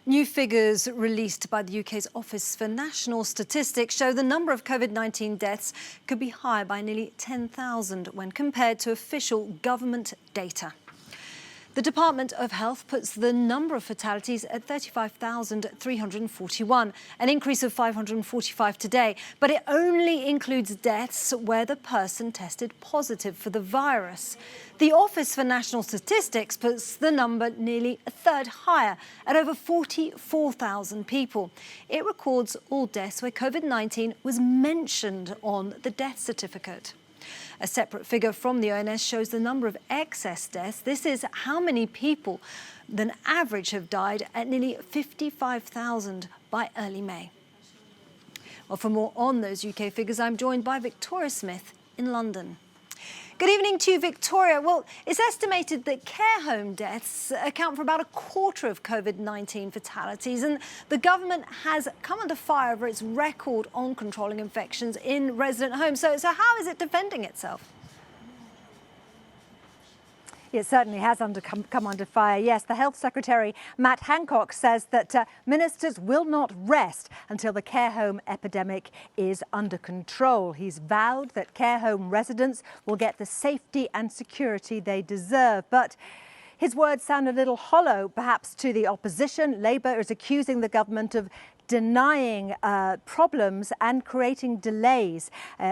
New figures released by the UK's Office for National Statistics show the number of COVID-19 deaths could be higher by nearly 10,000 when compared to official government data. The Department of Health puts the number of fatalities at 35,341, an increase of 545 today, but it only includes deaths where the person tested positive for the virus. The Office for National Statistics puts the number nearly a third higher at over 44,000 people. It records all deaths where COVID-19 was mentioned on the death certificate. A separate figure from the ONS shows the number of excess deaths. This is how many people than average have died at nearly 55,000 by early May. Well, for more on those UK figures, I'm joined by Victoria Smith in London. Good evening to you, Victoria. Well, it's estimated that care home deaths account for about a quarter of COVID-19 fatalities, and the government has come under fire over its record on controlling infections in resident homes. So how is it defending itself? It certainly has come under fire. Yes, the Health Secretary, Matt Hancock, says that ministers will not rest until the care home epidemic is under control. He's vowed that care home residents will get the safety and security they deserve. But his words sound a little hollow, perhaps, to the opposition. Labour is accusing the government of denying problems and creating delays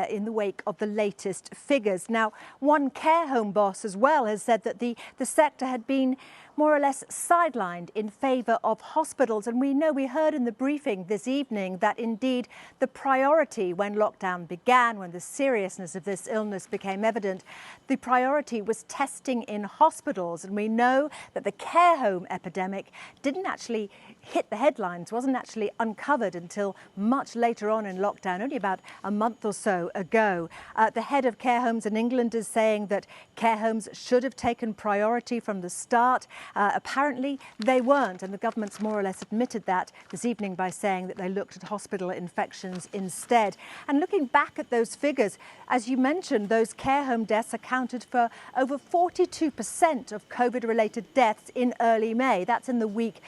in the wake of the latest figures. Now, one care home boss as well has said that the sector had been more or less sidelined in favour of hospitals. And we heard in the briefing this evening that indeed the priority when lockdown began, when the seriousness of this illness became evident, the priority was testing in hospitals. And we know that the care home epidemic didn't actually hit the headlines, wasn't actually uncovered until much later on in lockdown, only about a month or so ago. The head of care homes in England is saying that care homes should have taken priority from the start. Apparently they weren't, and the government's more or less admitted that this evening by saying that they looked at hospital infections instead. And looking back at those figures, as you mentioned, those care home deaths accounted for over 42% of COVID-related deaths in early May. That's in the week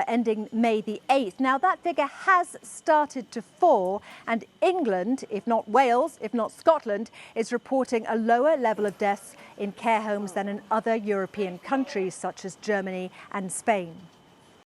ending May the 8th. Now, that figure has started to fall, and England, if not Wales, if not Scotland, is reporting a lower level of deaths in care homes than in other European countries such as Germany and Spain.